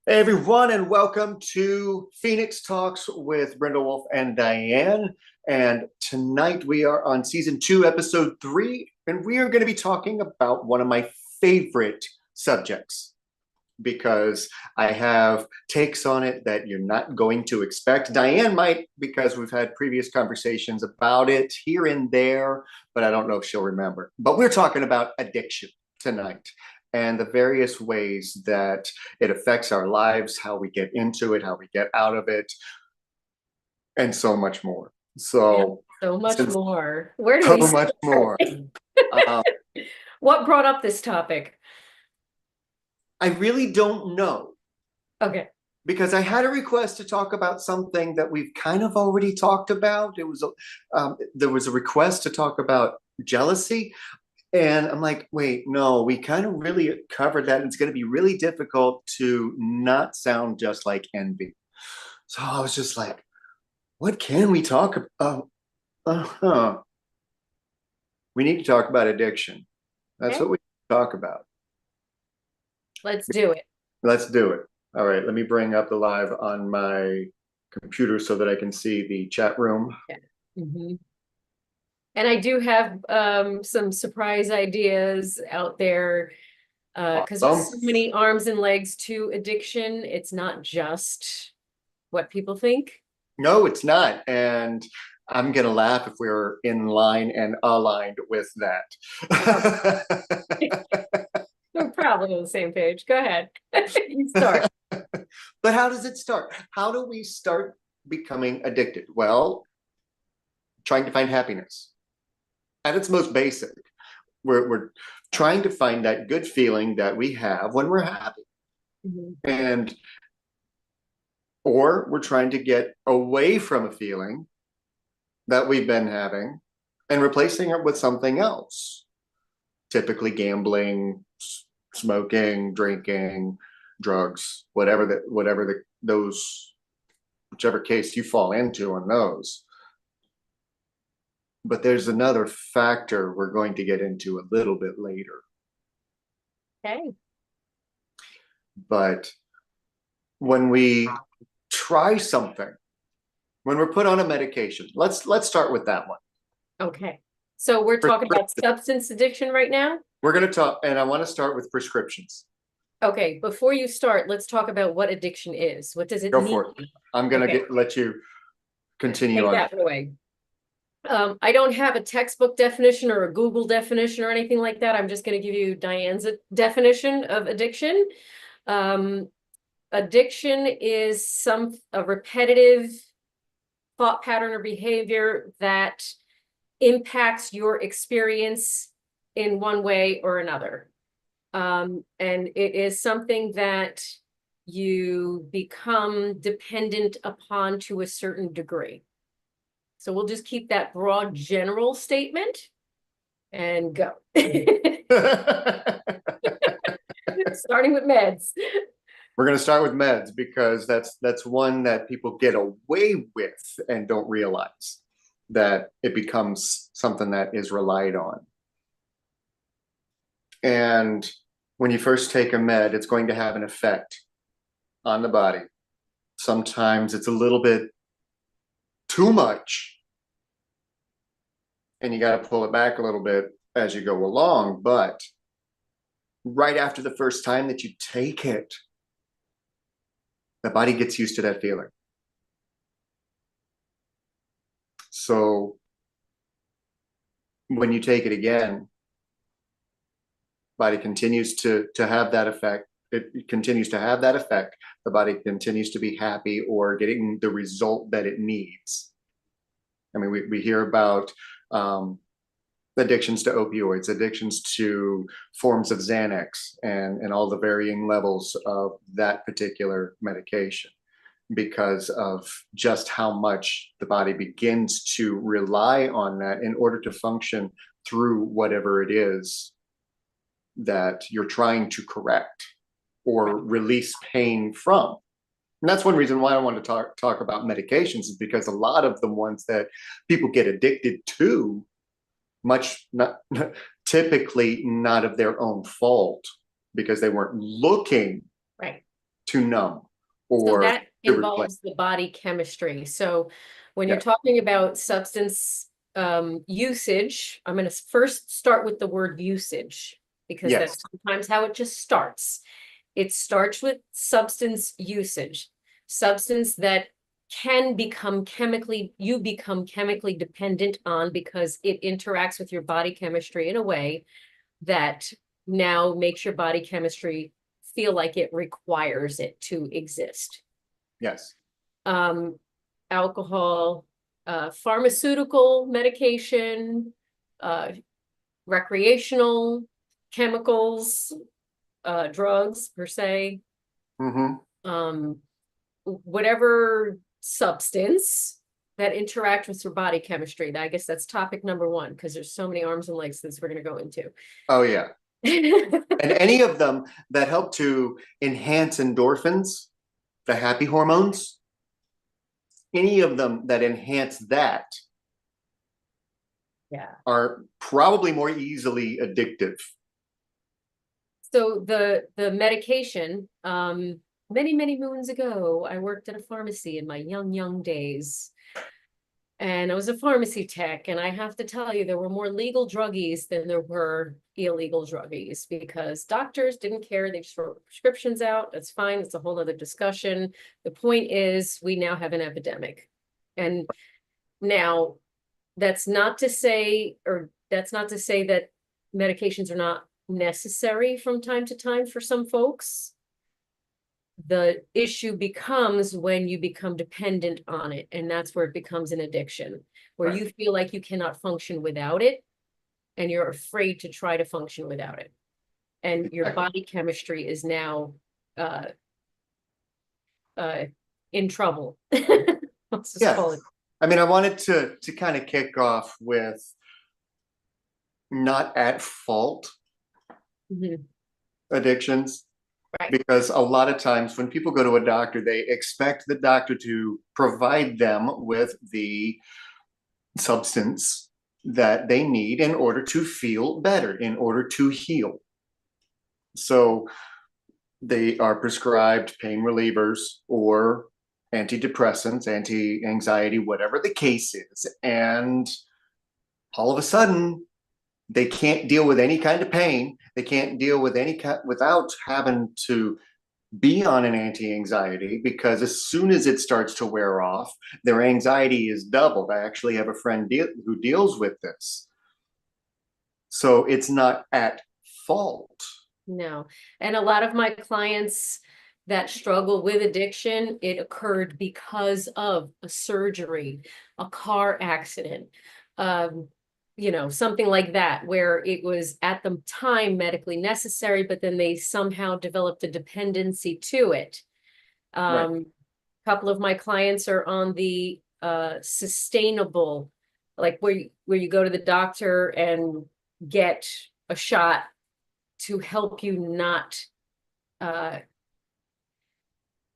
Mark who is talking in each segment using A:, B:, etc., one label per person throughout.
A: Hey everyone, and welcome to Phoenix Talks with Brenda Wolf and Diane. And tonight we are on season 2, episode 3, and we are going to be talking about one of my favorite subjects because I have takes on it that you're not going to expect. Diane might, because we've had previous conversations about it here and there, but I don't know if she'll remember. But we're talking about addiction tonight and the various ways that it affects our lives, how we get into it, how we get out of it, and so much more.
B: Yeah,
A: So,
B: so much
A: since
B: more. Where do
A: so
B: we
A: much
B: start?
A: more, um,
B: What brought up this topic?
A: I really don't know
B: Okay.
A: because I had a request to talk about something that we've kind of already talked about. There was a request to talk about jealousy, and I'm like, wait, no, we kind of really covered that. And it's going to be really difficult to not sound just like envy. So I was just like, what can we talk about? Uh-huh. We need to talk about addiction. That's
B: Okay.
A: what we talk about.
B: Let's do it.
A: Let's do it. All right, let me bring up the live on my computer so that I can see the chat room.
B: Yeah. hmm And I do have some surprise ideas out there because there's
A: Awesome.
B: so many arms and legs to addiction. It's not just what people think.
A: No, it's not. And I'm going to laugh if we're in line and aligned with
B: Okay.
A: that.
B: We're probably on the same page. Go ahead. You start.
A: But how does it start? How do we start becoming addicted? Well, trying to find happiness at its most basic. We're trying to find that good feeling that we have when we're happy.
B: Mhm.
A: And or we're trying to get away from a feeling that we've been having and replacing it with something else, typically gambling, smoking, drinking, drugs, those, whichever case you fall into on those. But there's another factor we're going to get into a little bit later.
B: Okay.
A: But when we try something, when we're put on a medication, let's start with that one.
B: Okay. So we're talking about substance addiction right now?
A: We're going to talk, and I want to start with prescriptions.
B: Okay, before you start, let's talk about what addiction is. What does it
A: Go
B: mean?
A: for it. I'm going to
B: Okay,
A: let you continue
B: take
A: on.
B: that away. I don't have a textbook definition or a Google definition or anything like that. I'm just going to give you Diane's definition of addiction. Um, Addiction is a repetitive thought pattern or behavior that impacts your experience in one way or another. And it is something that you become dependent upon to a certain degree. So we'll just keep that broad general statement and go. Starting with meds.
A: We're going to start with meds because that's one that people get away with and don't realize that it becomes something that is relied on. And when you first take a med, it's going to have an effect on the body. Sometimes it's a little bit too much, and you got to pull it back a little bit as you go along. But right after the first time that you take it, the body gets used to that feeling. So when you take it again, body continues to have that effect. It continues to have that effect. The body continues to be happy or getting the result that it needs. I mean, we hear about addictions to opioids, addictions to forms of Xanax, and all the varying levels of that particular medication because of just how much the body begins to rely on that in order to function through whatever it is that you're trying to correct or release pain from. And that's one reason why I want to talk about medications is because a lot of the ones that people get addicted to, much not typically not of their own fault because they weren't looking
B: Right.
A: to numb
B: So
A: or
B: that
A: to replace.
B: involves the body chemistry. So when you're
A: Yeah.
B: talking about substance usage, I'm going to first start with the word usage because
A: Yes.
B: that's sometimes how it just starts. It starts with substance usage, substance that can become you become chemically dependent on because it interacts with your body chemistry in a way that now makes your body chemistry feel like it requires it to exist.
A: Yes.
B: Um, alcohol, pharmaceutical medication, recreational chemicals, drugs per se,
A: Mm-hmm.
B: um, whatever substance that interact with your body chemistry. I guess that's topic number one, because there's so many arms and legs that we're going to go into.
A: Oh, yeah. And any of them that help to enhance endorphins, the happy hormones, any of them that enhance that
B: Yeah.
A: are probably more easily addictive.
B: So the medication, many moons ago, I worked at a pharmacy in my young days. And I was a pharmacy tech, and I have to tell you, there were more legal druggies than there were illegal druggies because doctors didn't care. They just wrote prescriptions out. That's fine. It's a whole other discussion. The point is, we now have an epidemic. And now that's not to say that medications are not necessary from time to time for some folks. The issue becomes when you become dependent on it, and that's where it becomes an addiction, where
A: Right.
B: you feel like you cannot function without it, and you're afraid to try to function without it. And your
A: Exactly.
B: body chemistry is now uh, uh, in trouble. Let's just
A: Yes.
B: call it.
A: I mean, I wanted to kind of kick off with not at fault
B: Mhm.
A: addictions,
B: Right.
A: because a lot of times when people go to a doctor, they expect the doctor to provide them with the substance that they need in order to feel better, in order to heal. So they are prescribed pain relievers or antidepressants, anti-anxiety, whatever the case is. And all of a sudden, they can't deal with any kind of pain. They can't deal with any kind without having to be on an anti-anxiety, because as soon as it starts to wear off, their anxiety is doubled. I actually have a friend who deals with this. So it's not at fault.
B: No. And a lot of my clients that struggle with addiction, it occurred because of a surgery, a car accident, um, something like that, where it was at the time medically necessary, but then they somehow developed a dependency to it.
A: Right.
B: A couple of my clients are on the sustainable, like where you go to the doctor and get a shot to help you not uh,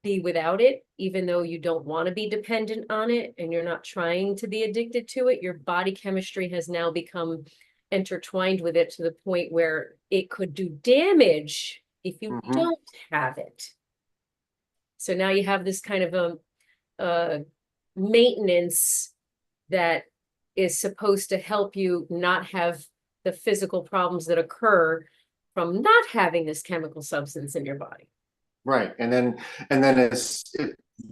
B: be without it, even though you don't want to be dependent on it and you're not trying to be addicted to it. Your body chemistry has now become intertwined with it to the point where it could do damage if you
A: Mm-hmm.
B: don't have it. So now you have this kind of a maintenance that is supposed to help you not have the physical problems that occur from not having this chemical substance in your body.
A: Right. And then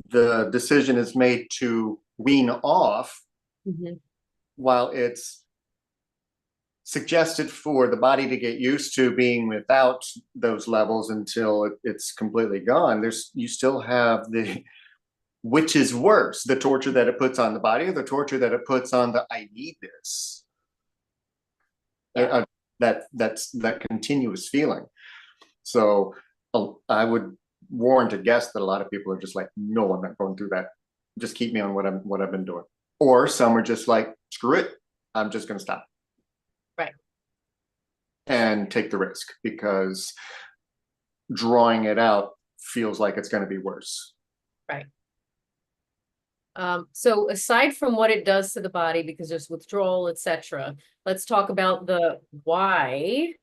A: the decision is made to wean off,
B: Mhm.
A: while it's suggested for the body to get used to being without those levels until it's completely gone. You still have the, which is worse, the torture that it puts on the body or the torture that it puts on the I need this.
B: Yeah.
A: That continuous feeling. So I would warn to guess that a lot of people are just like, no, I'm not going through that. Just keep me on what I've been doing. Or some are just like, screw it, I'm just going to stop.
B: Right.
A: And take the risk, because drawing it out feels like it's going to be worse.
B: Right. So aside from what it does to the body, because there's withdrawal, etc., let's talk about the why.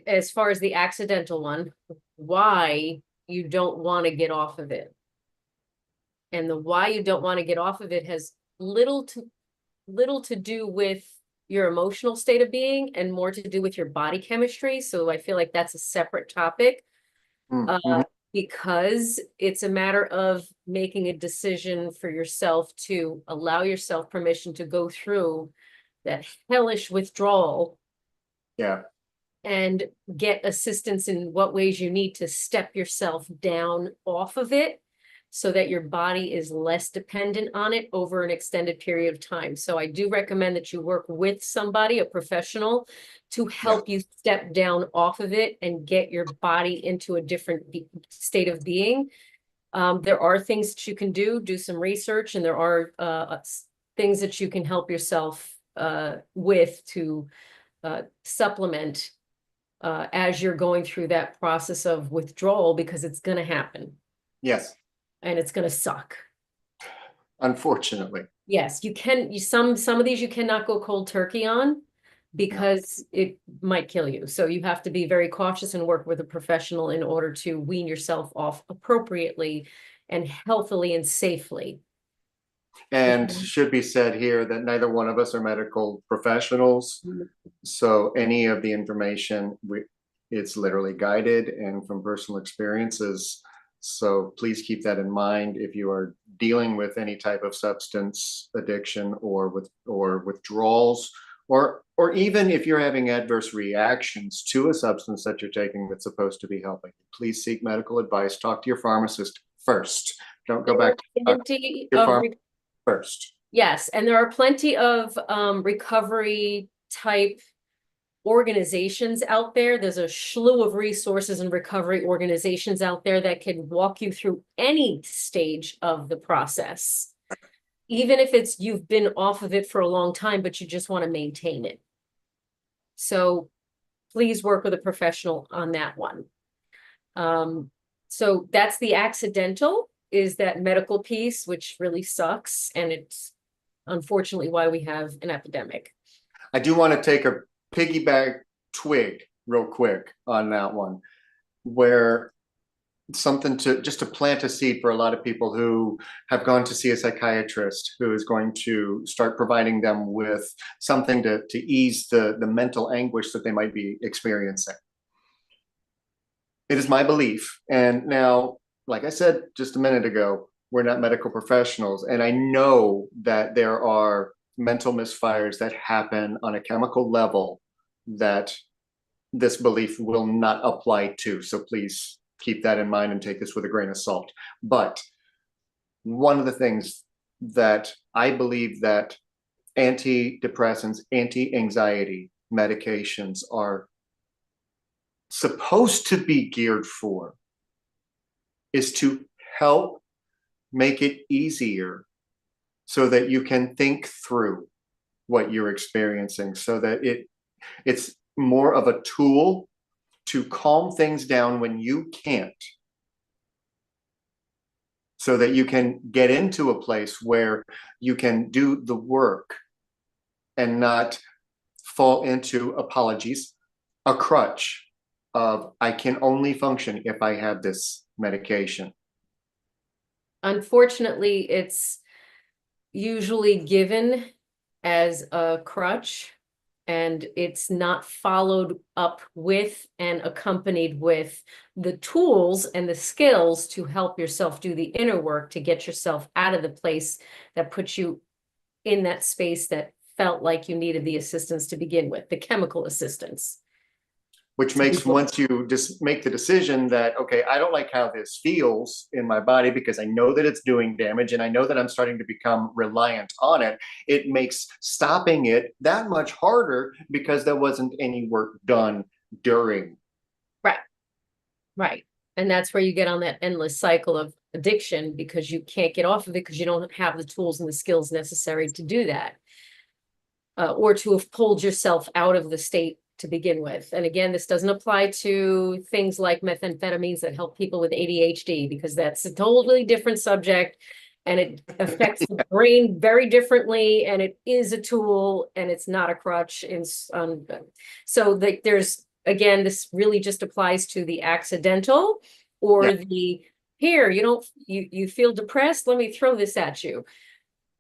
B: As far as the accidental one, why you don't want to get off of it. And the why you don't want to get off of it has little to do with your emotional state of being and more to do with your body chemistry. So I feel like that's a separate topic.
A: Mm-hmm.
B: Because it's a matter of making a decision for yourself to allow yourself permission to go through that hellish withdrawal.
A: Yeah.
B: And get assistance in what ways you need to step yourself down off of it so that your body is less dependent on it over an extended period of time. So I do recommend that you work with somebody, a professional, to help you step down off of it and get your body into a different state of being. There are things that you can do some research, and there are things that you can help yourself with to supplement as you're going through that process of withdrawal, because it's going to happen.
A: Yes.
B: And it's going to suck.
A: Unfortunately.
B: Yes, you can. Some of these you cannot go cold turkey on because it might kill you. So you have to be very cautious and work with a professional in order to wean yourself off appropriately and healthily and safely.
A: And should be said here that neither one of us are medical professionals. So any of the information, it's literally guided and from personal experiences. So please keep that in mind if you are dealing with any type of substance addiction or withdrawals, or even if you're having adverse reactions to a substance that you're taking that's supposed to be helping. Please seek medical advice. Talk to your pharmacist first. Don't go back to your pharmacist first.
B: Yes, and there are plenty of recovery type organizations out there. There's a slew of resources and recovery organizations out there that can walk you through any stage of the process. Even if it's you've been off of it for a long time, but you just want to maintain it. So please work with a professional on that one. So that's the accidental, is that medical piece, which really sucks. And it's unfortunately why we have an epidemic.
A: I do want to take a piggyback twig real quick on that one, where something to just to plant a seed for a lot of people who have gone to see a psychiatrist who is going to start providing them with something to ease the mental anguish that they might be experiencing. It is my belief, and now, like I said just a minute ago, we're not medical professionals, and I know that there are mental misfires that happen on a chemical level that this belief will not apply to. So please keep that in mind and take this with a grain of salt. But one of the things that I believe that antidepressants, anti-anxiety medications are supposed to be geared for is to help make it easier so that you can think through what you're experiencing, so that it's more of a tool to calm things down when you can't, so that you can get into a place where you can do the work and not fall into, apologies, a crutch of I can only function if I have this medication.
B: Unfortunately, it's usually given as a crutch, and it's not followed up with and accompanied with the tools and the skills to help yourself do the inner work to get yourself out of the place that puts you in that space that felt like you needed the assistance to begin with, the chemical assistance.
A: Which makes, once you just make the decision that, okay, I don't like how this feels in my body because I know that it's doing damage and I know that I'm starting to become reliant on it, it makes stopping it that much harder because there wasn't any work done during.
B: Right. Right. And that's where you get on that endless cycle of addiction, because you can't get off of it because you don't have the tools and the skills necessary to do that, or to have pulled yourself out of the state to begin with. And again, this doesn't apply to things like methamphetamines that help people with ADHD, because that's a totally different subject and it affects the brain very differently, and it is a tool and it's not a crutch. So there's again, this really just applies to the accidental or
A: Yeah.
B: the here, you feel depressed, let me throw this at you.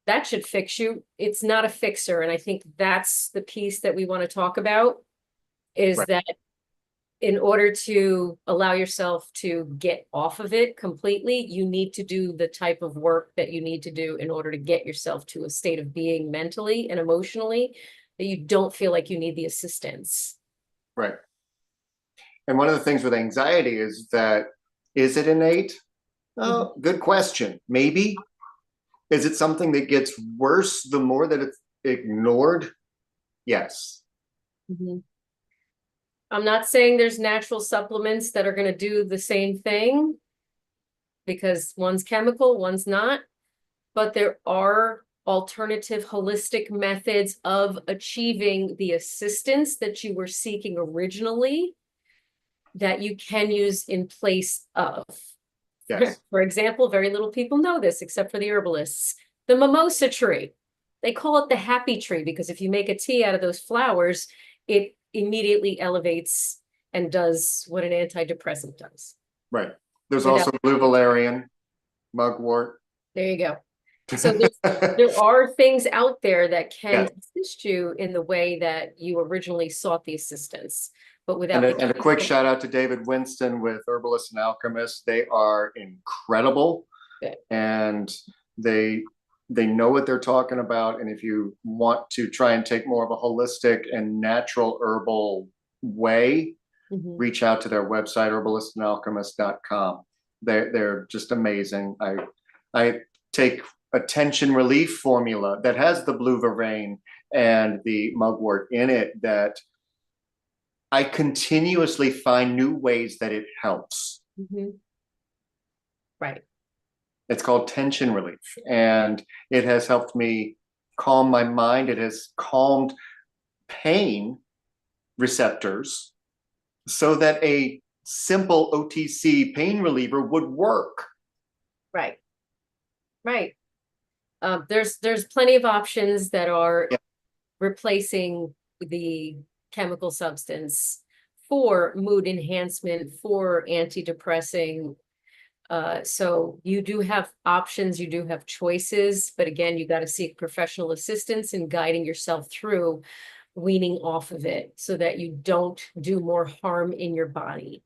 B: That should fix you. It's not a fixer. And I think that's the piece that we want to talk about is
A: Right.
B: that in order to allow yourself to get off of it completely, you need to do the type of work that you need to do in order to get yourself to a state of being mentally and emotionally that you don't feel like you need the assistance.
A: Right. And one of the things with anxiety is that, is it innate? Oh, good question. Maybe. Is it something that gets worse the more that it's ignored? Yes.
B: Mm-hmm. I'm not saying there's natural supplements that are going to do the same thing because one's chemical, one's not, but there are alternative holistic methods of achieving the assistance that you were seeking originally that you can use in place of.
A: Yes.
B: For example, very little people know this except for the herbalists. The mimosa tree. They call it the happy tree because if you make a tea out of those flowers, it immediately elevates and does what an antidepressant does.
A: Right. There's
B: Without
A: also blue valerian, mugwort.
B: There you go. So there are things out there that can
A: Yeah.
B: assist you in the way that you originally sought the assistance, but without
A: And a quick shout out to David Winston with Herbalists and Alchemists. They are incredible, and they know what they're talking about. And if you want to try and take more of a holistic and natural herbal way, reach out to their website, herbalistandalchemist.com. They're just amazing. I take a tension relief formula that has the blue vervain and the mugwort in it that I continuously find new ways that it helps.
B: Right.
A: It's called tension relief, and it has helped me calm my mind. It has calmed pain receptors so that a simple OTC pain reliever would work.
B: Right. Right. There's plenty of options that are replacing the chemical substance for mood enhancement, for antidepressing. So you do have options, you do have choices, but again, you got to seek professional assistance in guiding yourself through weaning off of it so that you don't do more harm in your body.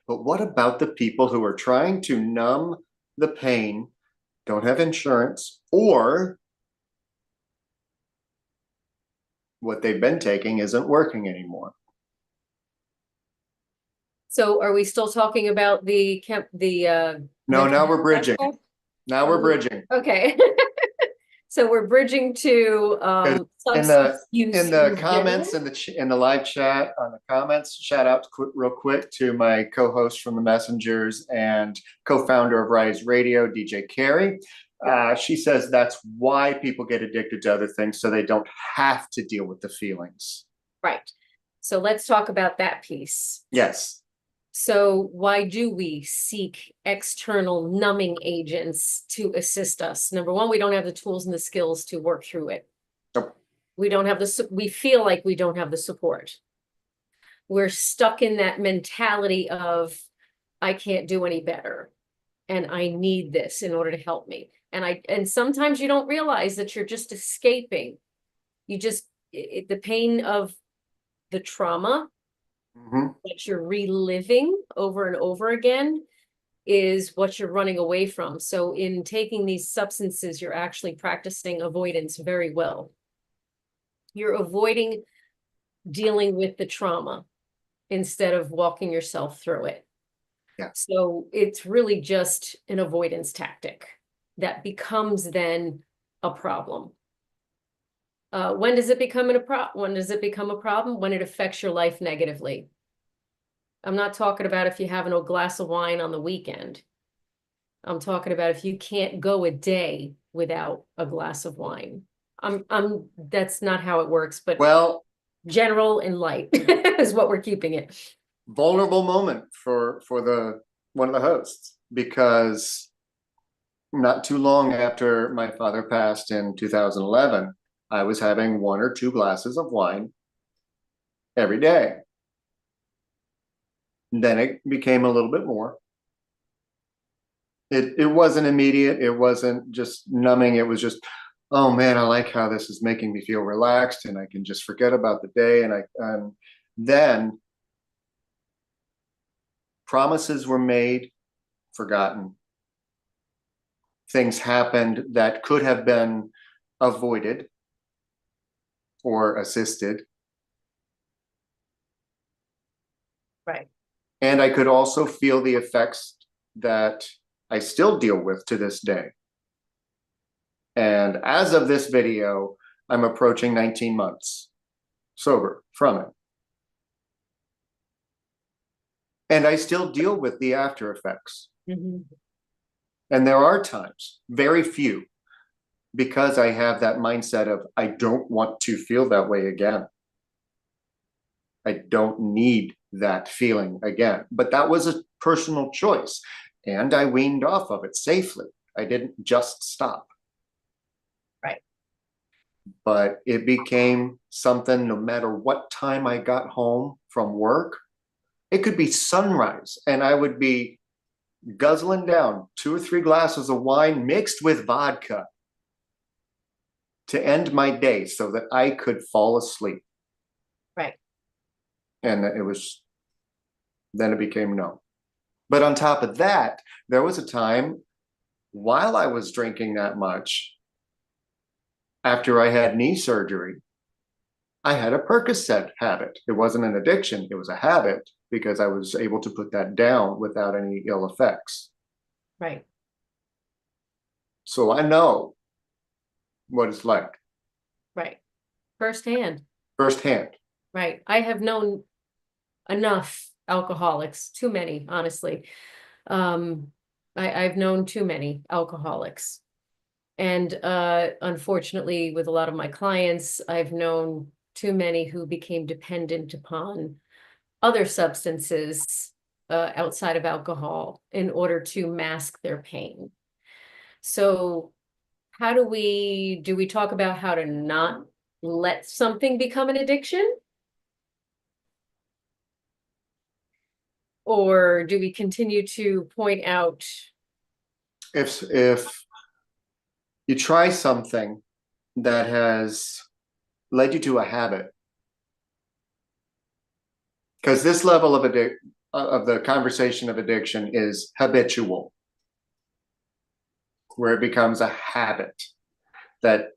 A: But what about the people who are trying to numb the pain, don't have insurance, or what they've been taking isn't working anymore?
B: So are we still talking about the
A: No, now we're bridging. Now we're bridging.
B: Okay. So we're bridging to
A: in the comments in the live chat on the comments, shout out real quick to my co-host from the Messengers and co-founder of Rise Radio, DJ Carey. She says that's why people get addicted to other things, so they don't have to deal with the feelings.
B: Right. So let's talk about that piece.
A: Yes.
B: So why do we seek external numbing agents to assist us? Number one, we don't have the tools and the skills to work through it.
A: Nope.
B: We feel like we don't have the support. We're stuck in that mentality of, I can't do any better and I need this in order to help me. And sometimes you don't realize that you're just escaping. The pain of the trauma that you're reliving over and over again is what you're running away from. So in taking these substances, you're actually practicing avoidance very well. You're avoiding dealing with the trauma instead of walking yourself through it.
A: Yeah.
B: So it's really just an avoidance tactic that becomes then a problem. When does it become a problem? When it affects your life negatively. I'm not talking about if you're having a glass of wine on the weekend. I'm talking about if you can't go a day without a glass of wine. That's not how it works, but
A: well,
B: general and light is what we're keeping it.
A: Vulnerable moment for one of the hosts, because not too long after my father passed in 2011, I was having 1 or 2 glasses of wine every day. Then it became a little bit more. It wasn't immediate. It wasn't just numbing. It was just, oh man, I like how this is making me feel relaxed, and I can just forget about the day. And then promises were made, forgotten. Things happened that could have been avoided or assisted.
B: Right.
A: And I could also feel the effects that I still deal with to this day. And as of this video, I'm approaching 19 months sober from it. And I still deal with the after effects.
B: Mm-hmm.
A: And there are times, very few, because I have that mindset of I don't want to feel that way again. I don't need that feeling again. But that was a personal choice. And I weaned off of it safely. I didn't just stop.
B: Right.
A: But it became something no matter what time I got home from work. It could be sunrise, and I would be guzzling down 2 or 3 glasses of wine mixed with vodka to end my day so that I could fall asleep.
B: Right.
A: And then it became no. But on top of that, there was a time while I was drinking that much, after I had knee surgery, I had a Percocet habit. It wasn't an addiction, it was a habit because I was able to put that down without any ill effects.
B: Right.
A: So I know what it's like
B: Right. Firsthand.
A: firsthand.
B: Right. I have known enough alcoholics, too many, honestly. I've known too many alcoholics. And unfortunately, with a lot of my clients, I've known too many who became dependent upon other substances outside of alcohol in order to mask their pain. So how do we talk about how to not let something become an addiction? Or do we continue to point out?
A: If you try something that has led you to a habit, because this level of the conversation of addiction is habitual, where it becomes a habit that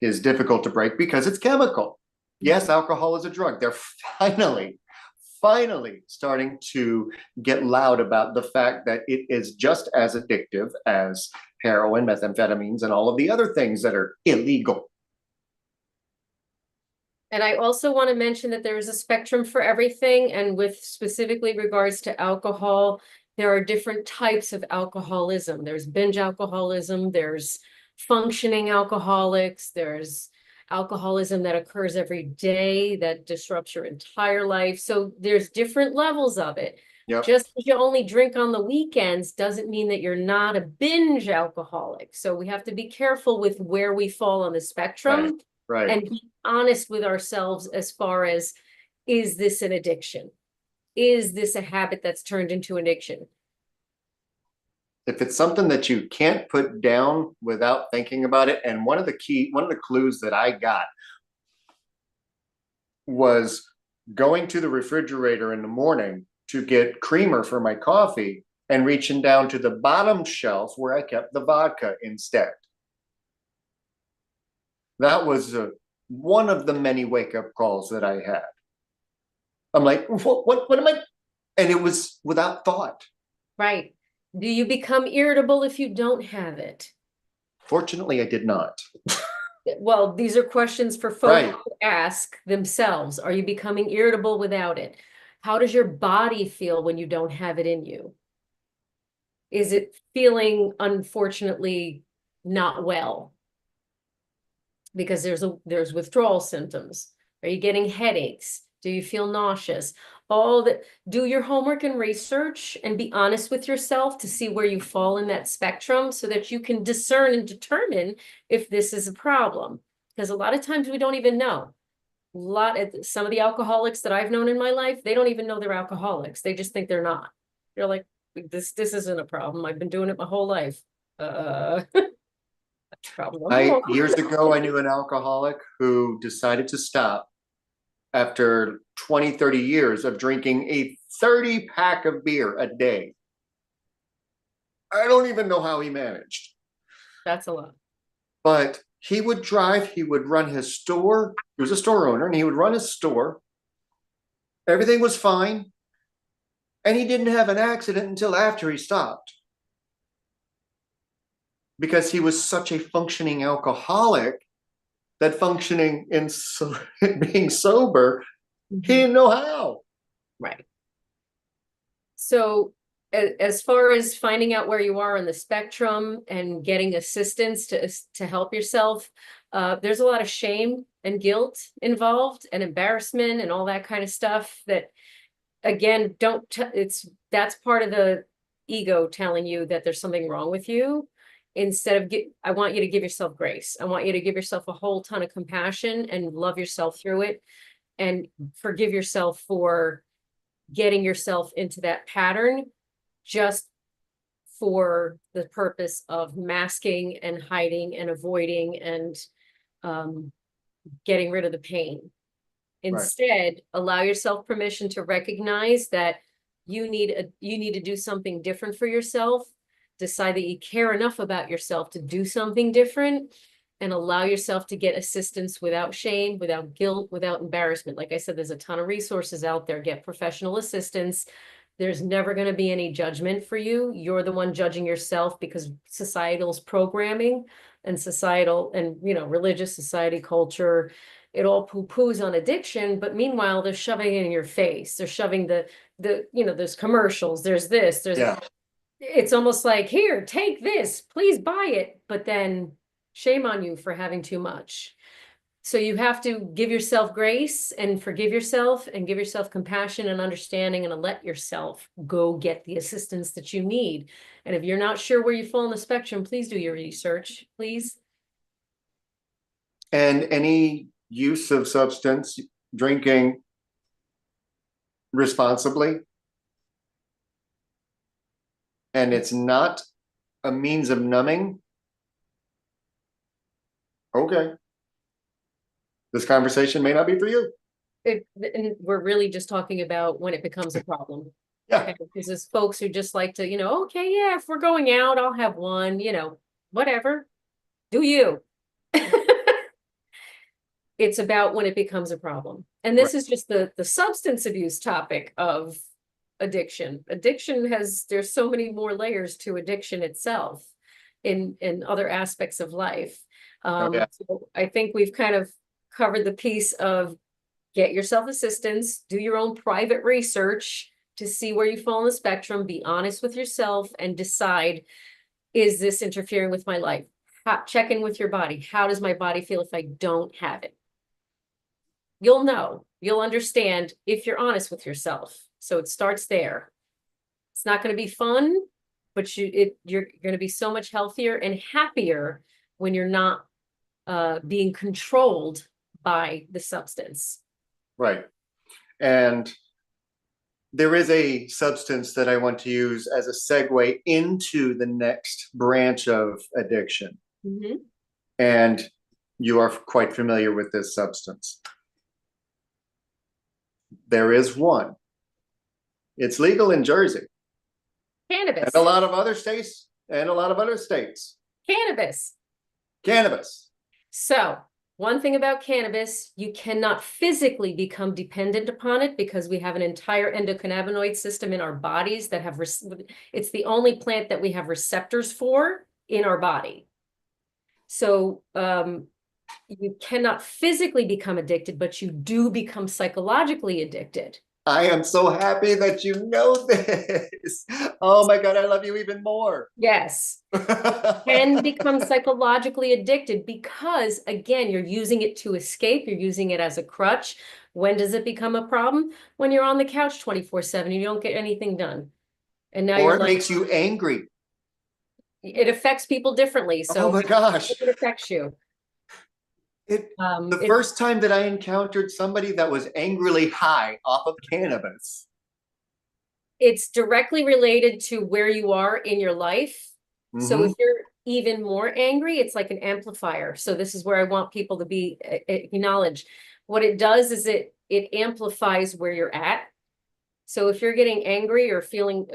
A: is difficult to break because it's chemical. Yes, alcohol is a drug. They're finally starting to get loud about the fact that it is just as addictive as heroin, methamphetamines, and all of the other things that are illegal.
B: And I also want to mention that there is a spectrum for everything, and with specifically regards to alcohol, there are different types of alcoholism. There's binge alcoholism, there's functioning alcoholics, there's alcoholism that occurs every day that disrupts your entire life. So there's different levels of it.
A: Yep.
B: Just because you only drink on the weekends doesn't mean that you're not a binge alcoholic. So we have to be careful with where we fall on the spectrum.
A: Right.
B: And be honest with ourselves as far as, is this an addiction? Is this a habit that's turned into addiction?
A: If it's something that you can't put down without thinking about it, and one of the clues that I got was going to the refrigerator in the morning to get creamer for my coffee and reaching down to the bottom shelf where I kept the vodka instead. That was one of the many wake-up calls that I had. I'm like, what am I? And it was without thought.
B: Right. Do you become irritable if you don't have it?
A: Fortunately, I did not.
B: Well, these are questions for folks to ask themselves. Are you becoming irritable without it? How does your body feel when you don't have it in you? Is it feeling, unfortunately, not well? Because there's withdrawal symptoms. Are you getting headaches? Do you feel nauseous? All that. Do your homework and research and be honest with yourself to see where you fall in that spectrum so that you can discern and determine if this is a problem. Because a lot of times we don't even know. some of the alcoholics that I've known in my life, they don't even know they're alcoholics. They just think they're not. They're like, this isn't a problem. I've been doing it my whole life. Problem.
A: Years ago, I knew an alcoholic who decided to stop after 20, 30 years of drinking a 30 pack of beer a day. I don't even know how he managed.
B: That's a lot.
A: But he would drive, he would run his store. He was a store owner, and he would run his store. Everything was fine. And he didn't have an accident until after he stopped. Because he was such a functioning alcoholic that functioning in being sober, he didn't know how.
B: Right. So as far as finding out where you are on the spectrum and getting assistance to help yourself, there's a lot of shame and guilt involved and embarrassment and all that kind of stuff that, again, that's part of the ego telling you that there's something wrong with you. Instead of I want you to give yourself grace. I want you to give yourself a whole ton of compassion and love yourself through it and forgive yourself for getting yourself into that pattern just for the purpose of masking and hiding and avoiding and getting rid of the pain. Instead, allow yourself permission to recognize that you need to do something different for yourself. Decide that you care enough about yourself to do something different and allow yourself to get assistance without shame, without guilt, without embarrassment. Like I said, there's a ton of resources out there. Get professional assistance. There's never going to be any judgment for you. You're the one judging yourself because societal's programming and societal and, religious society, culture, it all poo-poos on addiction. But meanwhile, they're shoving it in your face. They're shoving there's commercials, there's this, it's almost like, here, take this, please buy it. But then shame on you for having too much. So you have to give yourself grace and forgive yourself and give yourself compassion and understanding and let yourself go get the assistance that you need. And if you're not sure where you fall on the spectrum, please do your research, please.
A: And any use of substance, drinking responsibly, and it's not a means of numbing, okay, this conversation may not be for you.
B: And we're really just talking about when it becomes a problem.
A: Yeah.
B: Okay? Because there's folks who just like to, okay, yeah, if we're going out, I'll have one, whatever. Do you? It's about when it becomes a problem. And this is just the substance abuse topic of addiction. There's so many more layers to addiction itself in other aspects of life. So I think we've kind of covered the piece of get yourself assistance, do your own private research to see where you fall on the spectrum, be honest with yourself and decide, is this interfering with my life? Check in with your body. How does my body feel if I don't have it? You'll know, you'll understand if you're honest with yourself. So it starts there. It's not going to be fun, but you're going to be so much healthier and happier when you're not being controlled by the substance.
A: Right. And there is a substance that I want to use as a segue into the next branch of addiction.
B: Mm-hmm.
A: And you are quite familiar with this substance. There is one. It's legal in Jersey.
B: Cannabis.
A: And a lot of other states. Cannabis.
B: So one thing about cannabis, you cannot physically become dependent upon it because we have an entire endocannabinoid system in our bodies that have, it's the only plant that we have receptors for in our body. So you cannot physically become addicted, but you do become psychologically addicted.
A: I am so happy that you know this. Oh my God, I love you even more.
B: Yes. Can become psychologically addicted because, again, you're using it to escape. You're using it as a crutch. When does it become a problem? When you're on the couch 24/7 and you don't get anything done. And now
A: or it makes you angry.
B: It affects people differently. So
A: oh my gosh,
B: it affects you.
A: It the
B: It,
A: first time that I encountered somebody that was angrily high off of cannabis.
B: it's directly related to where you are in your life. So
A: Hmm.
B: if you're even more angry, it's like an amplifier. So this is where I want people to be acknowledged. What it does is it amplifies where you're at. So if you're getting angry or feeling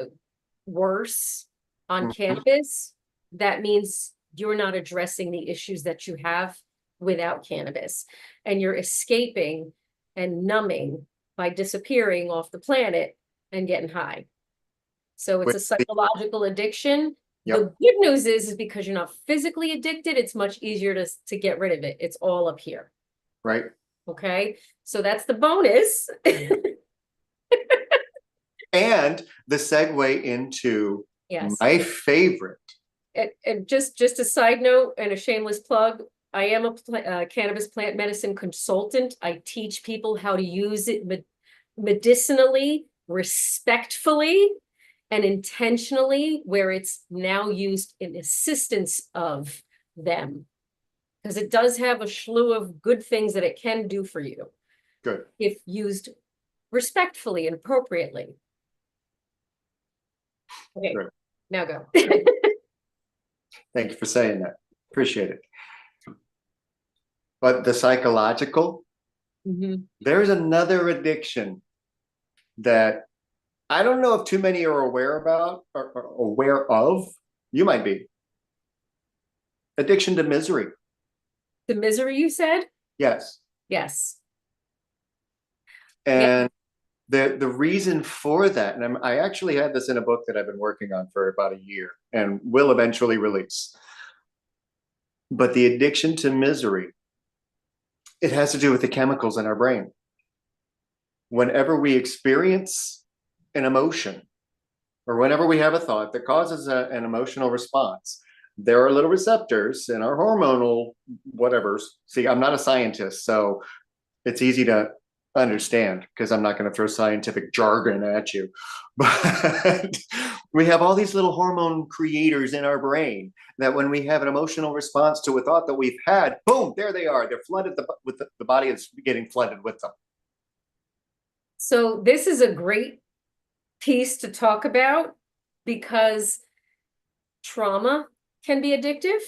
B: worse on
A: Hmm.
B: cannabis, that means you're not addressing the issues that you have without cannabis. And you're escaping and numbing by disappearing off the planet and getting high. So it's
A: With
B: a
A: the,
B: psychological addiction. The
A: yep,
B: good news is because you're not physically addicted, it's much easier to get rid of it. It's all up here.
A: right.
B: Okay. So that's the bonus.
A: And the segue into
B: Yes.
A: my favorite.
B: And just a side note and a shameless plug, I am a cannabis plant medicine consultant. I teach people how to use it medicinally, respectfully, and intentionally, where it's now used in assistance of them. Because it does have a slew of good things that it can do for you
A: Good.
B: if used respectfully and appropriately. Okay,
A: Good.
B: now go.
A: Thank you for saying that. Appreciate it. But the psychological,
B: Mhm.
A: there's another addiction that I don't know if too many are aware about or aware of. You might be. Addiction to misery.
B: The misery you said?
A: Yes.
B: Yes. Yeah.
A: And the reason for that, and I actually had this in a book that I've been working on for about a year and will eventually release. But the addiction to misery, it has to do with the chemicals in our brain. Whenever we experience an emotion or whenever we have a thought that causes an emotional response, there are little receptors in our hormonal whatevers. See, I'm not a scientist, so it's easy to understand because I'm not going to throw scientific jargon at you. But we have all these little hormone creators in our brain that when we have an emotional response to a thought that we've had, boom, there they are. They're flooded with the body is getting flooded with them.
B: So this is a great piece to talk about because trauma can be addictive.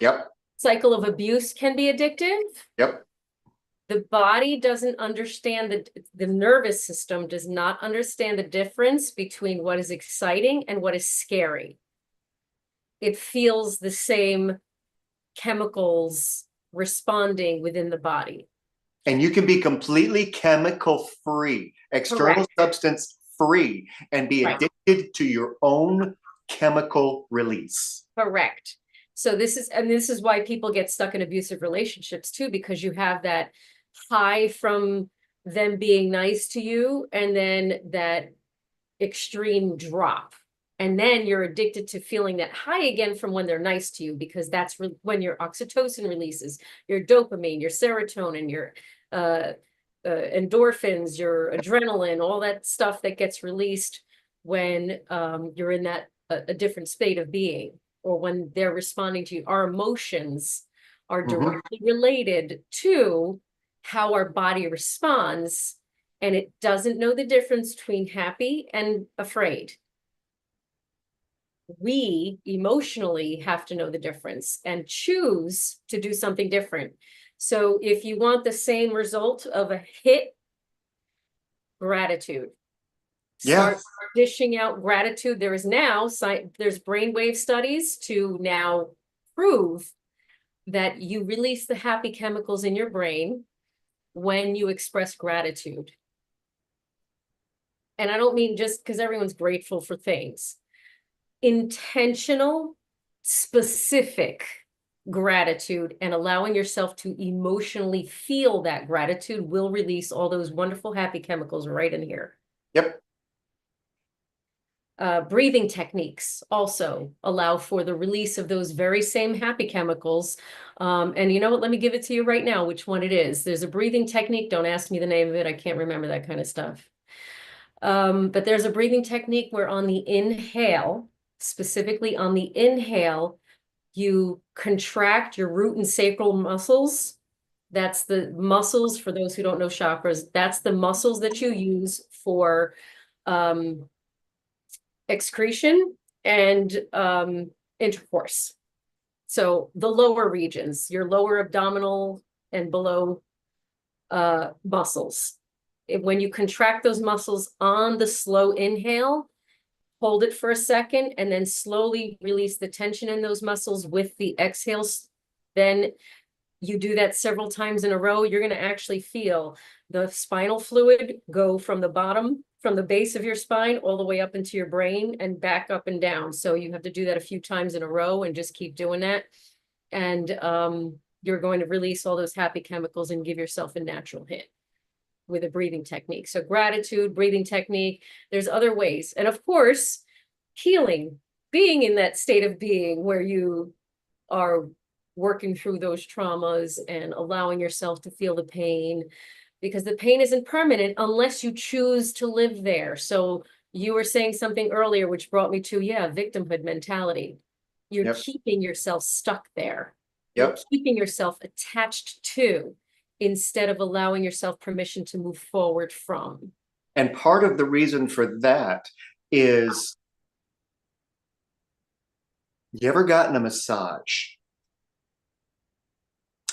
A: Yep.
B: Cycle of abuse can be addictive.
A: Yep.
B: The body doesn't understand the nervous system does not understand the difference between what is exciting and what is scary. It feels the same chemicals responding within the body.
A: And you can be completely chemical free, external
B: Correct.
A: substance free, and be
B: Right.
A: addicted to your own chemical release.
B: Correct. So this is why people get stuck in abusive relationships too, because you have that high from them being nice to you and then that extreme drop. And then you're addicted to feeling that high again from when they're nice to you, because that's when your oxytocin releases, your dopamine, your serotonin, your uh, endorphins, your adrenaline, all that stuff that gets released when you're in that a different state of being, or when they're responding to you. Our emotions are
A: Mhm.
B: directly related to how our body responds, and it doesn't know the difference between happy and afraid. We emotionally have to know the difference and choose to do something different. So if you want the same result of a hit, gratitude.
A: Yeah.
B: Start dishing out gratitude. There is now there's brainwave studies to now prove that you release the happy chemicals in your brain when you express gratitude. And I don't mean just because everyone's grateful for things. Intentional, specific gratitude and allowing yourself to emotionally feel that gratitude will release all those wonderful happy chemicals right in here.
A: Yep.
B: Breathing techniques also allow for the release of those very same happy chemicals. And you know what? Let me give it to you right now, which one it is. There's a breathing technique. Don't ask me the name of it. I can't remember that kind of stuff. But there's a breathing technique where on the inhale, specifically on the inhale, you contract your root and sacral muscles That's the muscles, for those who don't know chakras, that's the muscles that you use for excretion and intercourse. So the lower regions, your lower abdominal and below muscles. When you contract those muscles on the slow inhale, hold it for a second, and then slowly release the tension in those muscles with the exhales. Then you do that several times in a row, you're going to actually feel the spinal fluid go from the bottom, from the base of your spine, all the way up into your brain and back up and down. So you have to do that a few times in a row and just keep doing that. And you're going to release all those happy chemicals and give yourself a natural hit with a breathing technique. So gratitude, breathing technique, there's other ways. And of course, healing, being in that state of being where you are working through those traumas and allowing yourself to feel the pain, because the pain isn't permanent unless you choose to live there. So you were saying something earlier, which brought me to, victimhood mentality. You're
A: Yep.
B: keeping yourself stuck there.
A: Yep.
B: You're keeping yourself attached to, instead of allowing yourself permission to move forward from.
A: And part of the reason for that is, you ever gotten a massage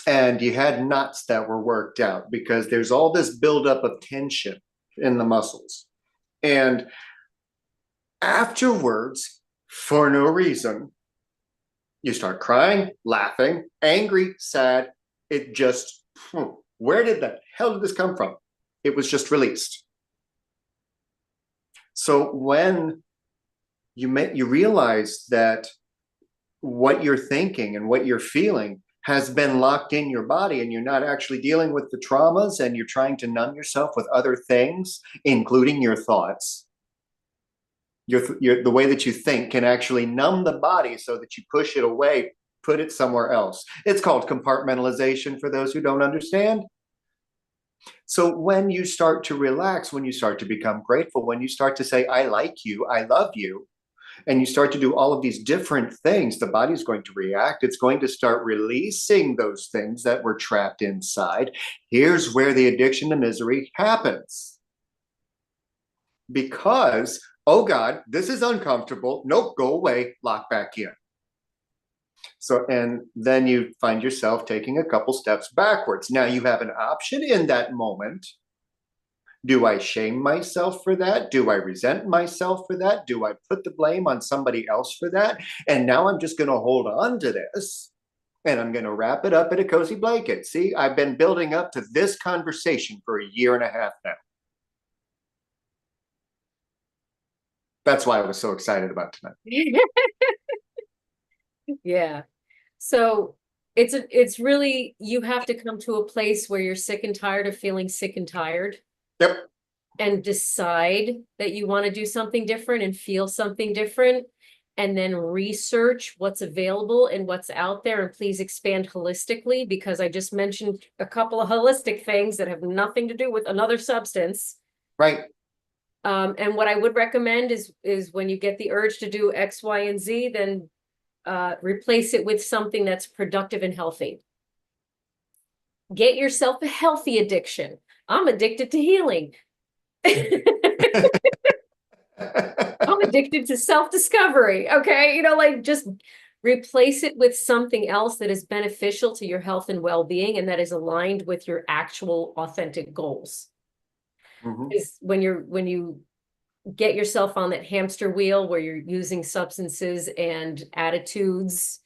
A: and you had knots that were worked out because there's all this buildup of tension in the muscles, and afterwards, for no reason, you start crying, laughing, angry, sad. It just, where did the hell did this come from? It was just released. So when you realize that what you're thinking and what you're feeling has been locked in your body, and you're not actually dealing with the traumas, and you're trying to numb yourself with other things, including your thoughts, the way that you think can actually numb the body so that you push it away, put it somewhere else. It's called compartmentalization for those who don't understand. So when you start to relax, when you start to become grateful, when you start to say, I like you, I love you, and you start to do all of these different things, the body's going to react. It's going to start releasing those things that were trapped inside. Here's where the addiction to misery happens. Because, oh God, this is uncomfortable. Nope, go away, lock back in. So, and then you find yourself taking a couple steps backwards. Now you have an option in that moment. Do I shame myself for that? Do I resent myself for that? Do I put the blame on somebody else for that? And now I'm just going to hold on to this, and I'm going to wrap it up in a cozy blanket. See, I've been building up to this conversation for a year and a half now. That's why I was so excited about tonight.
B: Yeah. So it's really, you have to come to a place where you're sick and tired of feeling sick and tired.
A: Yep.
B: And decide that you want to do something different and feel something different, and then research what's available and what's out there. And please expand holistically, because I just mentioned a couple of holistic things that have nothing to do with another substance.
A: Right.
B: And what I would recommend is when you get the urge to do X, Y, and Z, then replace it with something that's productive and healthy. Get yourself a healthy addiction. I'm addicted to healing. I'm addicted to self-discovery. Okay. Just replace it with something else that is beneficial to your health and well-being, and that is aligned with your actual authentic goals. Is when you get yourself on that hamster wheel where you're using substances and attitudes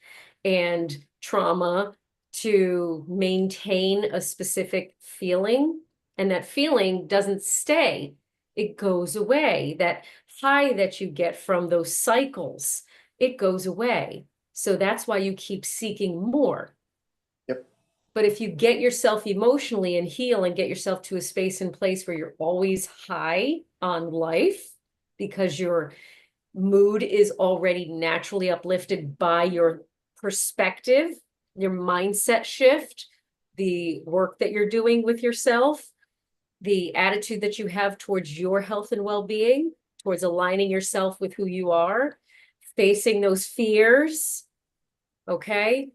B: and trauma to maintain a specific feeling, and that feeling doesn't stay, it goes away. That high that you get from those cycles, it goes away. So that's why you keep seeking more.
A: Yep.
B: But if you get yourself emotionally and heal and get yourself to a space and place where you're always high on life, because your mood is already naturally uplifted by your perspective, your mindset shift, the work that you're doing with yourself, the attitude that you have towards your health and well-being, towards aligning yourself with who you are, facing those fears, okay?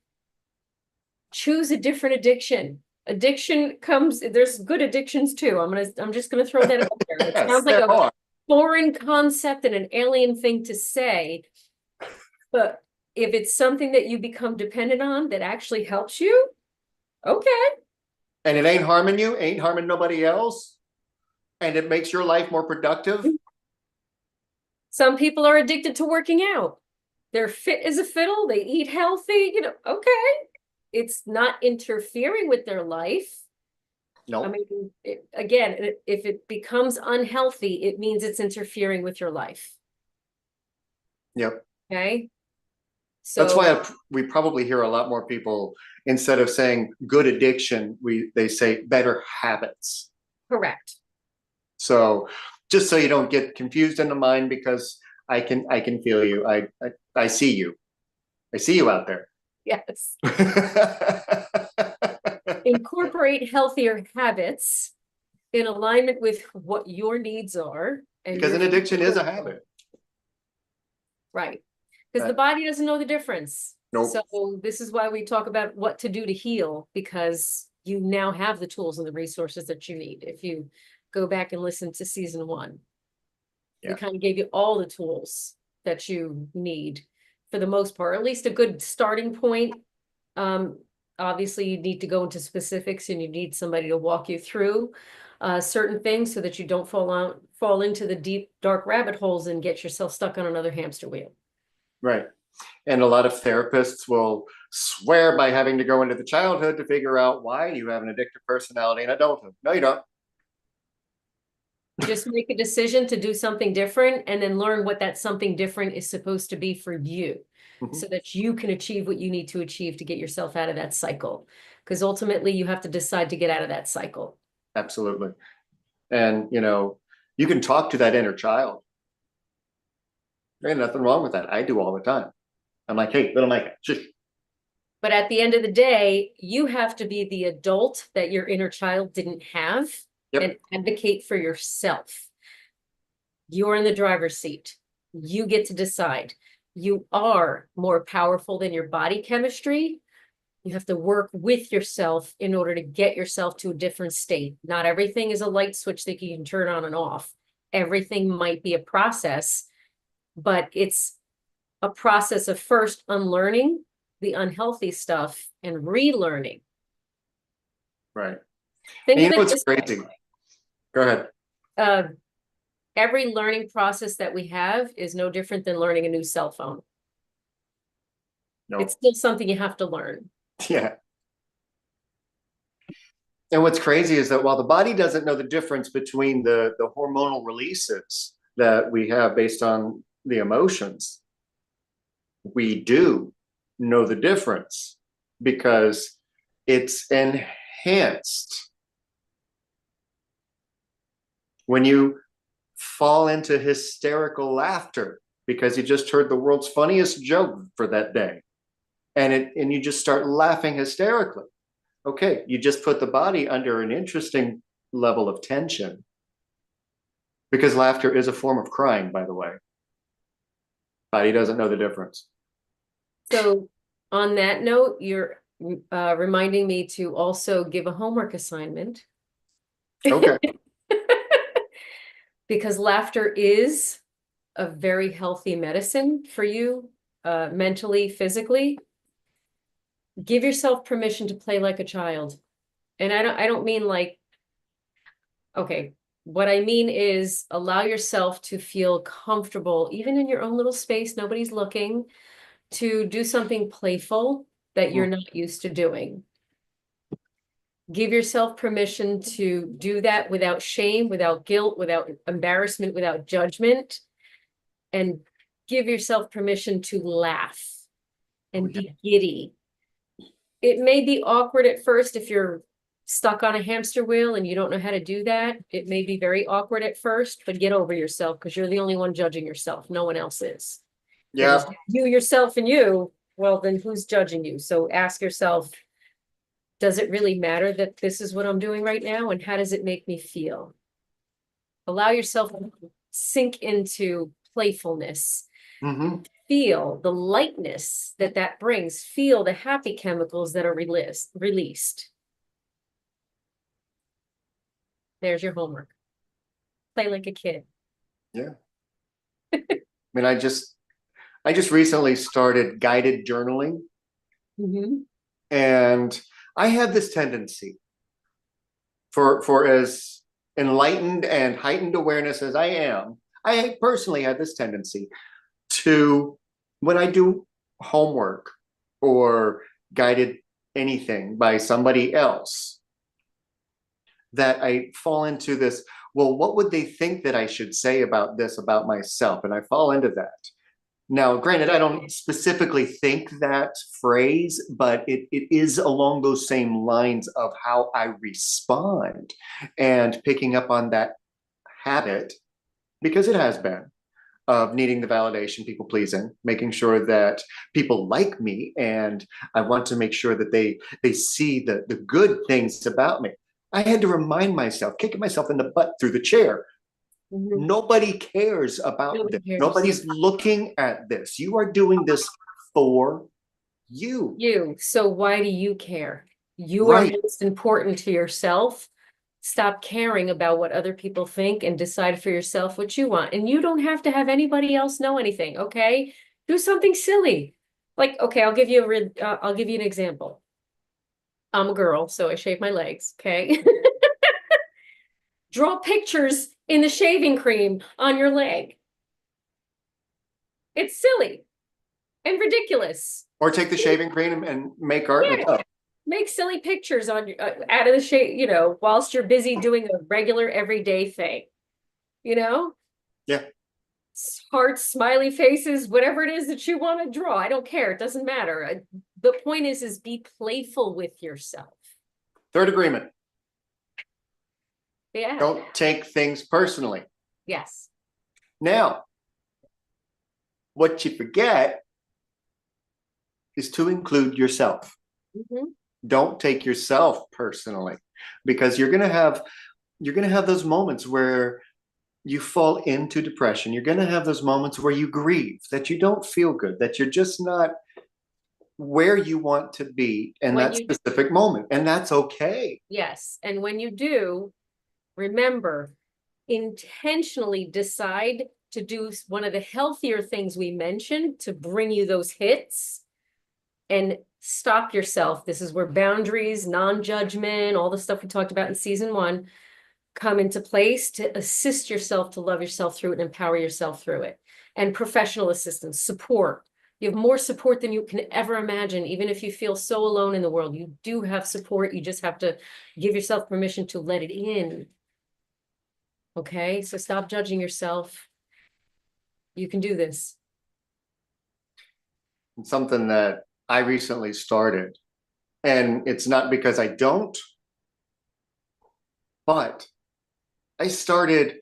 B: Choose a different addiction. Addiction comes, there's good addictions too. I'm just gonna throw that out there. It
A: Yes,
B: sounds like
A: there
B: a
A: are.
B: foreign concept and an alien thing to say, but if it's something that you become dependent on that actually helps you, okay.
A: And it ain't harming you, ain't harming nobody else, and it makes your life more productive.
B: Some people are addicted to working out. They're fit as a fiddle, they eat healthy, okay. It's not interfering with their life. I
A: Nope.
B: mean, again, if it becomes unhealthy, it means it's interfering with your life.
A: Yep.
B: Okay.
A: That's
B: So,
A: why we probably hear a lot more people, instead of saying good addiction, they say better habits.
B: correct.
A: So just so you don't get confused in the mind, because I can feel you. I see you. I see you out there.
B: Yes. Incorporate healthier habits in alignment with what your needs are and
A: Because
B: your
A: an addiction is a
B: goals.
A: habit.
B: Right. Because the body doesn't know the difference.
A: Nope.
B: So this is why we talk about what to do to heal, because you now have the tools and the resources that you need. If you go back and listen to season 1, we
A: Yeah.
B: kind of gave you all the tools that you need for the most part, at least a good starting point. Obviously you need to go into specifics and you need somebody to walk you through certain things so that you don't fall into the deep, dark rabbit holes and get yourself stuck on another hamster wheel.
A: Right. And a lot of therapists will swear by having to go into the childhood to figure out why you have an addictive personality in adulthood. No, you don't.
B: Just make a decision to do something different and then learn what that something different is supposed to be for you, so that you can achieve what you need to achieve to get yourself out of that cycle. Because ultimately you have to decide to get out of that cycle.
A: Absolutely. And, you can talk to that inner child. There ain't nothing wrong with that. I do all the time. I'm like, hey, little Micah, shush.
B: But at the end of the day, you have to be the adult that your inner child didn't have.
A: Yep.
B: And advocate for yourself. You're in the driver's seat. You get to decide. You are more powerful than your body chemistry. You have to work with yourself in order to get yourself to a different state. Not everything is a light switch that you can turn on and off. Everything might be a process, but it's a process of first unlearning the unhealthy stuff and relearning.
A: Right.
B: Think
A: And
B: of it
A: what's
B: this
A: crazy? Go ahead.
B: Every learning process that we have is no different than learning a new cell phone.
A: No.
B: It's still something you have to learn.
A: Yeah. And what's crazy is that while the body doesn't know the difference between the hormonal releases that we have based on the emotions, we do know the difference, because it's enhanced when you fall into hysterical laughter because you just heard the world's funniest joke for that day, and you just start laughing hysterically. Okay, you just put the body under an interesting level of tension, because laughter is a form of crying, by the way. Body doesn't know the difference.
B: So on that note, you're reminding me to also give a homework assignment.
A: Okay.
B: Because laughter is a very healthy medicine for you, mentally, physically. Give yourself permission to play like a child. And I don't mean like, okay, what I mean is allow yourself to feel comfortable, even in your own little space, nobody's looking, to do something playful that you're not used to doing. Give yourself permission to do that without shame, without guilt, without embarrassment, without judgment. And give yourself permission to laugh and be giddy. It may be awkward at first if you're stuck on a hamster wheel and you don't know how to do that. It may be very awkward at first, but get over yourself, because you're the only one judging yourself. No one else is.
A: Yeah.
B: You, yourself, and you, well, then who's judging you? So ask yourself, does it really matter that this is what I'm doing right now? And how does it make me feel? Allow yourself to sink into playfulness. Feel the lightness that brings. Feel the happy chemicals that are released. There's your homework. Play like a kid.
A: Yeah. I mean, I just recently started guided journaling, and I have this tendency for as enlightened and heightened awareness as I am, I personally have this tendency to, when I do homework or guided anything by somebody else, that I fall into this, well, what would they think that I should say about this about myself? And I fall into that. Now, granted, I don't specifically think that phrase, but it is along those same lines of how I respond, and picking up on that habit, because it has been, of needing the validation, people pleasing, making sure that people like me, and I want to make sure that they see the good things about me. I had to remind myself, kicking myself in the butt through the chair. Nobody cares about
B: Nobody
A: this.
B: cares.
A: Nobody's looking at this. You are doing this for you.
B: So why do you care? You are
A: Right.
B: most important to yourself. Stop caring about what other people think and decide for yourself what you want. And you don't have to have anybody else know anything, okay? Do something silly. Like, okay, I'll give you an example. I'm a girl, so I shave my legs, okay? Draw pictures in the shaving cream on your leg. It's silly and ridiculous.
A: Or take the shaving cream and make art in a tub.
B: Make silly pictures on out of the shade, whilst you're busy doing a regular everyday thing.
A: Yeah.
B: Hearts, smiley faces, whatever it is that you want to draw. I don't care. It doesn't matter. The point is be playful with yourself.
A: Third agreement.
B: Yeah.
A: Don't take things personally.
B: Yes.
A: Now, what you forget is to include yourself. Don't take yourself personally, because you're going to have those moments where you fall into depression. You're going to have those moments where you grieve, that you don't feel good, that you're just not where you want to be in that specific moment. And that's okay.
B: Yes. And when you do, remember, intentionally decide to do one of the healthier things we mentioned to bring you those hits, and stop yourself. This is where boundaries, non-judgment, all the stuff we talked about in season 1 come into place to assist yourself to love yourself through it and empower yourself through it. And professional assistance, support. You have more support than you can ever imagine. Even if you feel so alone in the world, you do have support. You just have to give yourself permission to let it in. Okay, so stop judging yourself. You can do this.
A: It's something that I recently started, and it's not because I don't, but I started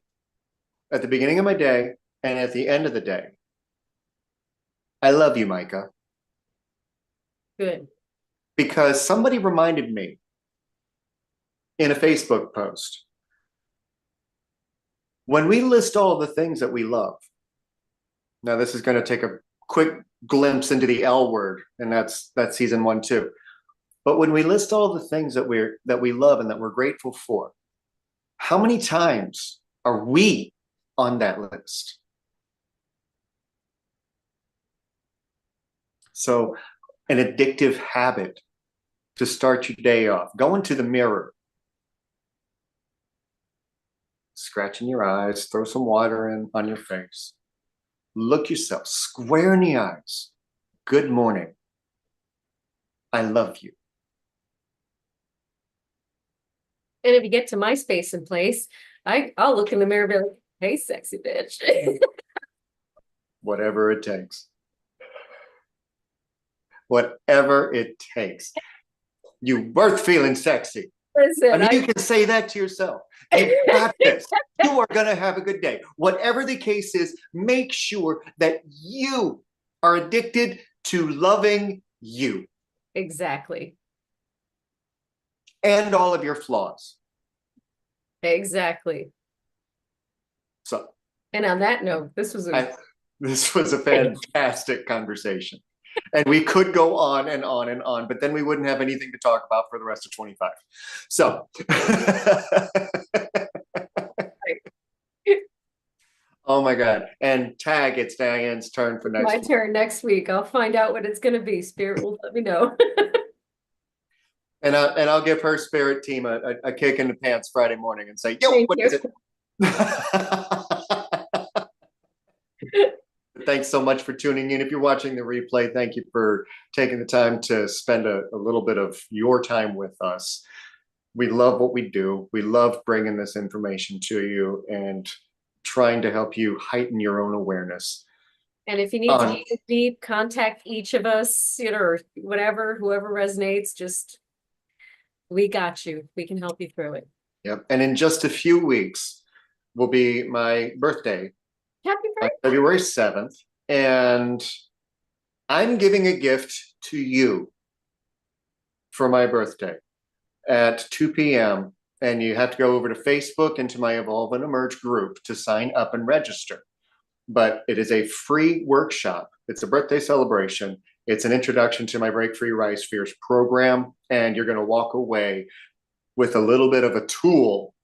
A: at the beginning of my day and at the end of the day. I love you, Micah.
B: Good.
A: Because somebody reminded me in a Facebook post, when we list all the things that we love, now this is going to take a quick glimpse into the L word, and that's season 1 too. But when we list all the things that we love and that we're grateful for, how many times are we on that list? So, an addictive habit to start your day off. Go into the mirror, scratching your eyes, throw some water in on your face. Look yourself square in the eyes. Good morning. I love you.
B: And if you get to my space and place, I'll look in the mirror and be like, hey, sexy bitch.
A: Whatever it takes. Whatever it takes. You worth feeling sexy.
B: Listen,
A: I mean, you can say that to yourself. You got this. You are going to have a good day. Whatever the case is, make sure that you are addicted to loving you.
B: Exactly.
A: And all of your flaws.
B: Exactly.
A: So.
B: And on that note, this was
A: a fantastic conversation. And we could go on and on and on, but then we wouldn't have anything to talk about for the rest of 25. So Oh my God. And tag, it's Diane's turn for next
B: My
A: week.
B: turn next week. I'll find out what it's gonna be. Spirit will let me know.
A: And I'll give her spirit team a kick in the pants Friday morning and say, yo,
B: Thank
A: what
B: you.
A: is it? Thanks so much for tuning in. If you're watching the replay, thank you for taking the time to spend a little bit of your time with us. We love what we do. We love bringing this information to you and trying to help you heighten your own awareness.
B: And if you need to dig deep, contact each of us, or whatever, whoever resonates, just we got you. We can help you through it.
A: Yep. And in just a few weeks will be my birthday,
B: Happy birthday.
A: February 7th. And I'm giving a gift to you for my birthday at 2 p.m. And you have to go over to Facebook and to my Evolve and Emerge group to sign up and register. But it is a free workshop. It's a birthday celebration. It's an introduction to my Break Free Rise Fierce program. And you're going to walk away with a little bit of a tool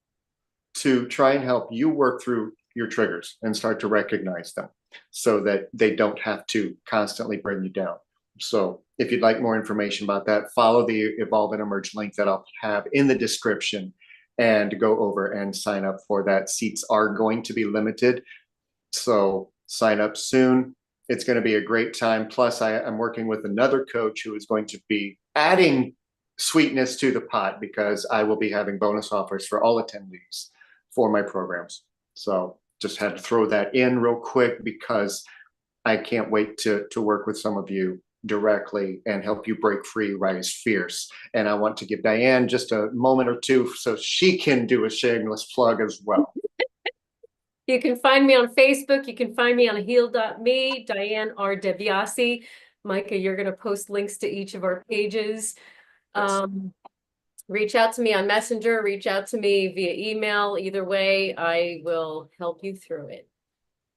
A: to try and help you work through your triggers and start to recognize them so that they don't have to constantly bring you down. So if you'd like more information about that, follow the Evolve and Emerge link that I'll have in the description and go over and sign up for that. Seats are going to be limited, so sign up soon. It's going to be a great time. Plus, I'm working with another coach who is going to be adding sweetness to the pot because I will be having bonus offers for all attendees for my programs. So just had to throw that in real quick because I can't wait to work with some of you directly and help you break free, rise fierce. And I want to give Diane just a moment or two so she can do a shameless plug as well.
B: You can find me on Facebook. You can find me on heal.me, Diane R. DeBiase. Micah, you're going to post links to each of our pages.
A: Yes.
B: Reach out to me on Messenger, reach out to me via email. Either way, I will help you through it.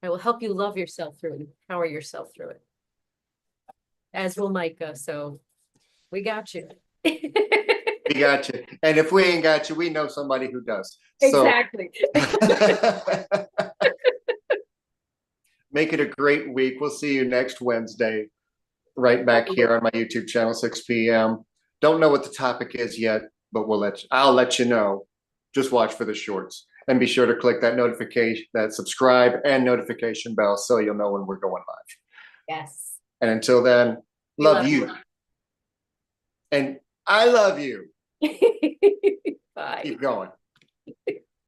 B: I will help you love yourself through it and power yourself through it. As will Micah. So we got you.
A: We got you. And if we ain't got you, we know somebody who does.
B: Exactly.
A: Make it a great week. We'll see you next Wednesday, right back here on my YouTube channel, 6 p.m. Don't know what the topic is yet, but I'll let you know. Just watch for the shorts. And be sure to click that notification, that subscribe and notification bell so you'll know when we're going live.
B: Yes.
A: And until then, love you. And I love you.
B: Bye.
A: Keep going.